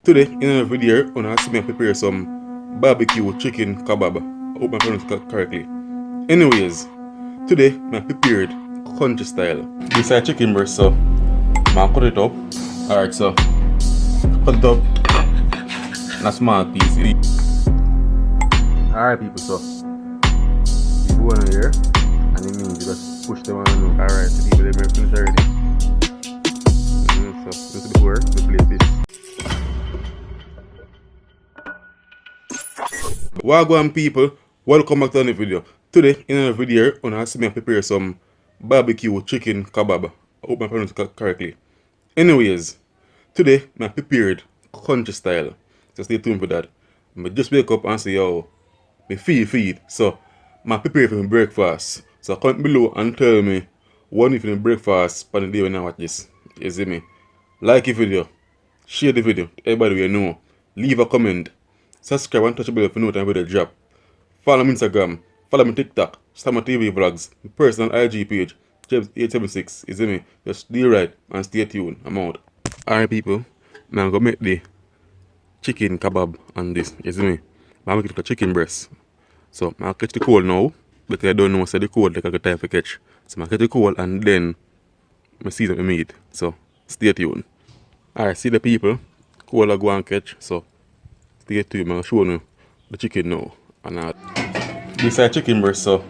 Today in a video, I'm going to see me prepare some barbecue chicken kebab. I hope I pronounced correctly. Anyways, today I prepared country style. This is chicken breast, so I cut it up. Alright, so cut it up in a small piece. Alright people, so you go on here and it means you just push them on the move. Alright, so people, they may finish already. So into the work, the plate this. Wagwan people, welcome back to another video. Today in another video, I'm going to see me prepare some barbecue chicken kebab. I hope I pronounced correctly. Anyways, today I prepared country style. So stay tuned for that. I just wake up and say, yo, me feed. So I prepare for my breakfast. So comment below and tell me what if you breakfast on the day when I watch this. You see me? Like the video, share the video, everybody will know. Leave a comment. Subscribe and touch the bell if you know when video drop. Follow me on Instagram, follow me on TikTok, Stammer TV Vlogs, my personal IG page, James876, you see me? Just do right and stay tuned. I'm out. Alright people, now I'm gonna make the chicken kebab on this, you see me? I'm making the chicken breast. So I'll catch the coal now, because I don't know what's the coal like I got time for catch. So I'll catch the coal and then I season the meat. So stay tuned. Alright, see the people, coal I go and catch, so stay tuned. I'm show you the chicken now. And this is chicken breast, so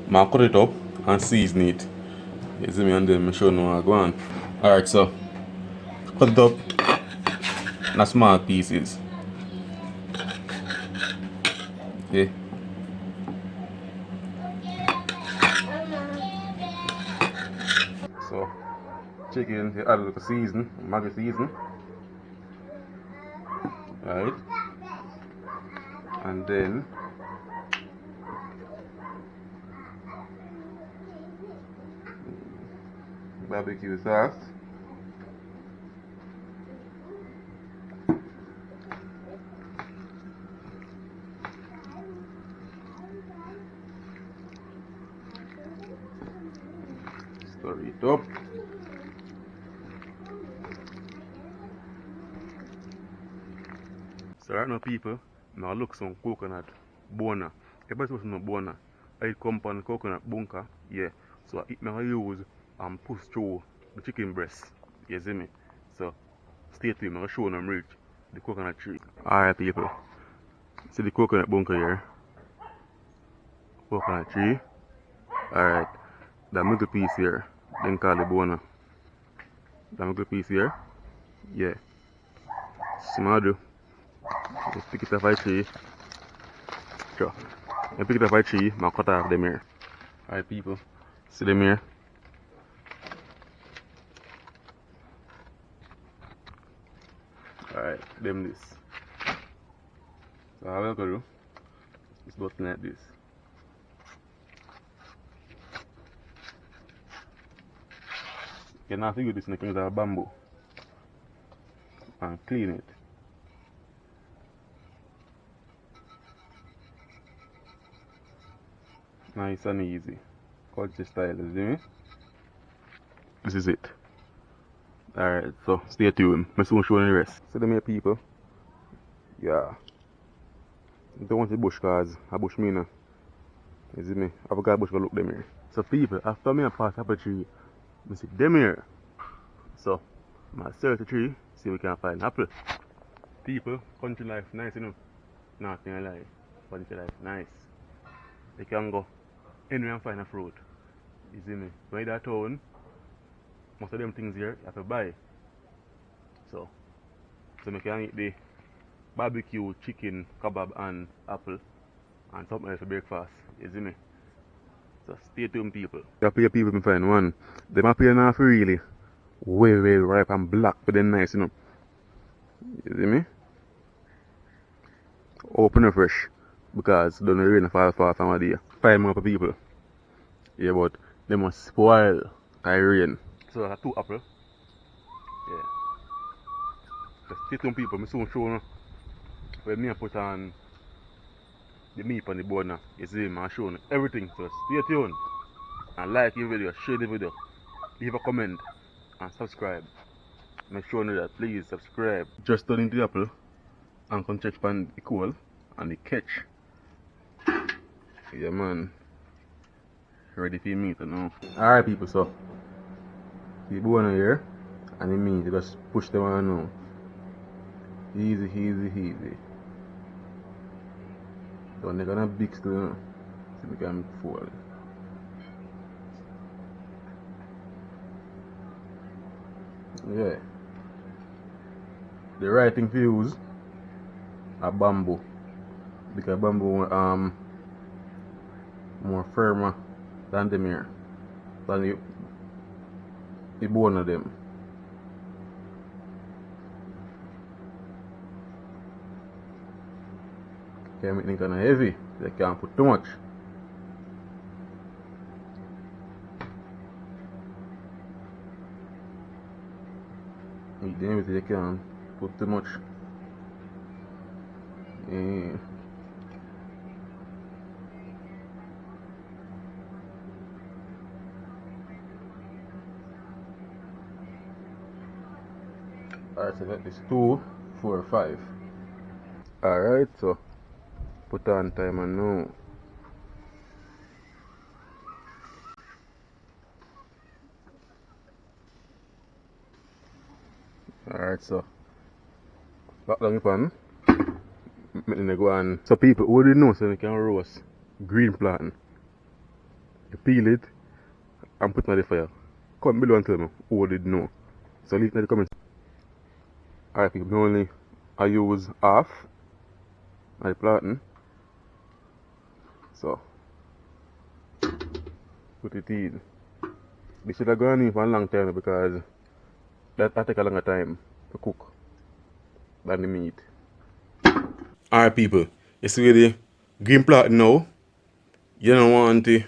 I cut it up and season it. You see me, and then I show you how I go on. Alright, so cut it up in small pieces. Okay. So chicken, you add a little season, Maggi season. Right. And then barbecue sauce. Stir it up. So right now people, now look some coconut boner. Everybody supposed to know boner. I come on coconut bunker, yeah. So I use and push through the chicken breast. You see me? So stay tuned, I'm show them reach the coconut tree. Alright people. See the coconut bunker here. Coconut tree. Alright. That middle piece here, then call the boner. That middle piece here. Yeah. Small do. Just pick it up by tree. Sure. I pick it up by tree, I cut off them here. Alright people, see them here. Alright, them this. So how I'm gonna do is something like this. You can also use this in a bamboo and clean it. Nice and easy. Country style, you see me? This is it. Alright, so stay tuned. I'm soon showing the rest. See them here people? Yeah. I don't want the bush cause a bush me now. You see me? I've got a bush to look them here. So people, after me I pass up a tree, I see them here. So I search the tree, see if we can find apple. People, country life nice, you know. Nothing I lie. Country life nice. You can go anywhere and find a fruit. You see me? When you're at town, most of them things here you have to buy. So I can eat the barbecue chicken kebab and apple and something else for breakfast. You see me? So stay tuned people. You have to people can find one. Them appear now for really way ripe and black but then nice, you know. You see me? Open and fresh. Because don't rain fall far from a day. 5 more people. Yeah, but they must spoil by rain. So I have 2 apples. Yeah. Just stay tuned people, I soon show you when me put on the meat on the board now. You see me, I'm showing you everything. So stay tuned and like the video, share the video, leave a comment and subscribe. make sure you know that please subscribe. Just turn into the apple and come check on the coal and the catch. Yeah man. Ready for meat now. Alright people, so the bone here and the meat, you just push them on now. Easy, easy, easy. Don't make a big stone so we can fold. Yeah. The right thing to use a bamboo, because bamboo more firmer than them here, than the bone of them. Can make them kind of heavy, they can't put too much. Then they can put too much. Yeah. Alright, so that is 2, 4, 5. Alright, so put on timer now. Alright, so back down the pan. Then go on. So people already know so they can roast green plantain. You peel it and put it on the fire. Comment below and tell me who did know. So leave it in the comments. Alright people, I use half of the plantain. So put it in. This should have gone in for a long time because that take a longer time to cook than the meat. Alright people, you see the green plantain now, you don't want to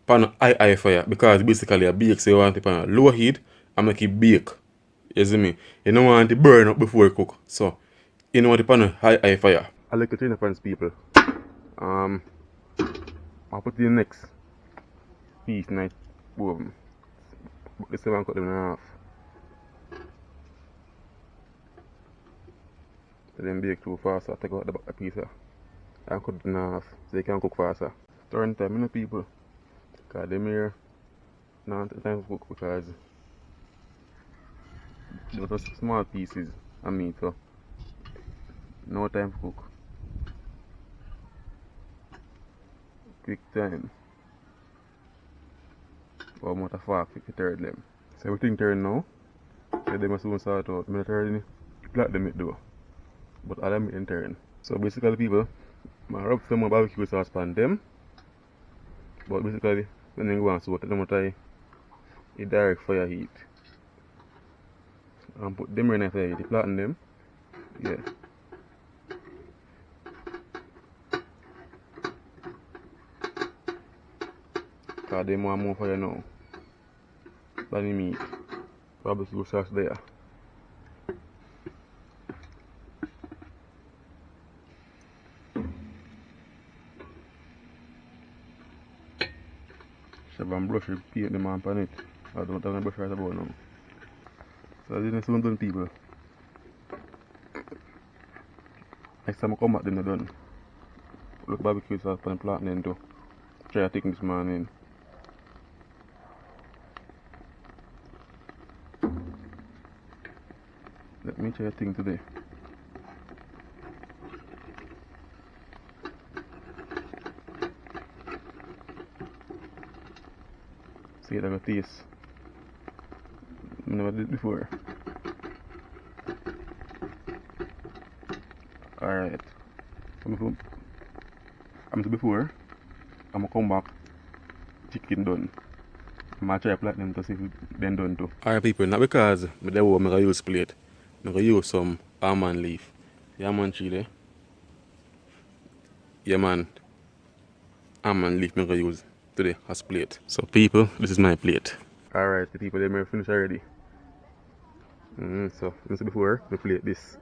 pan high fire because basically a bake, so you want it on a low heat and make it bake. You see me? You don't want it burn up before you cook. So you don't want it on a high fire. I like to change the pans people. I'll put the next piece in boom. But this one cut them in half. Then bake too fast, so I take out the back piece and cut it in half so they can cook faster. Turn time, you know people. Because them here not time to cook because those are small pieces of meat, so no time to cook. Quick time. Or more fast if you turn them. So everything turn now. So they must soon start out. I'm not turning flat them it though. But all them in turn. So basically people, I rub some more barbecue sauce on them. But basically when they go on so them try a direct fire heat. And put them in a fire heat, flatten them. Yeah. Because they want more fire now than the meat. Barbecue sauce there. Shove and brush it, paint them on it. I don't have a brush right about now. So this is soon done people. Next time I come back then they're done. Look barbecue sauce on the plantain too. Try to take this morning. Let me try a thing today. See it like a taste. I never did it before. Alright. I'm to before. I'm gonna come back. Chicken done. I'm gonna try to plate them to see if they're done too. Alright people, not because I'm gonna use plate. I'm gonna use some almond leaf. The almond tree there. Yeah man. Almond leaf I'm gonna use today as plate. So people, this is my plate. Alright, the people they may finish already. So this before we plate this.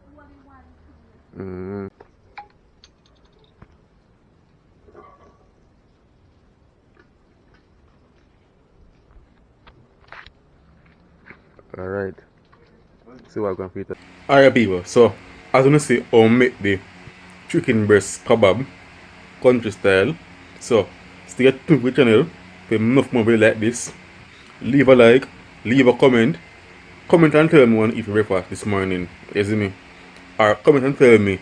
Alright. See what I'm going to eat. Alright people, so as you can see, I'll make the chicken breast kebab country style. So stay tuned to the channel for enough more videos like this. Leave a like, leave a comment. Comment and tell me one if you breakfast this morning. You see me? Or comment and tell me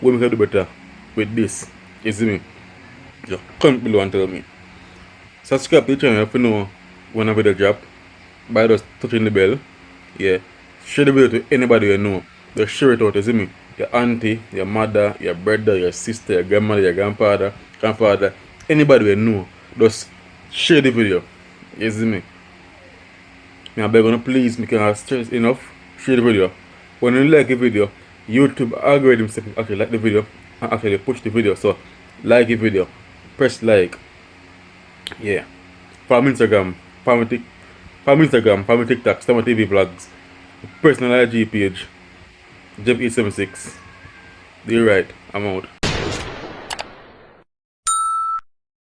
what we can do better with this. You see me? Just comment below and tell me. Subscribe to the channel if you know when a video drop by just touching the bell. Yeah. Share the video to anybody you know. Just share it out, you see me? Your auntie, your mother, your brother, your sister, your grandmother, your grandfather, anybody you know. Just share the video. You see me? I beg you please make it stress enough. Share the video. When you like the video, YouTube algorithm actually like the video and actually push the video. So like the video. Press like. Yeah. From Instagram, from TikTok, Summer TV vlogs, personal IG page, Jeff876. Do you right? I'm out.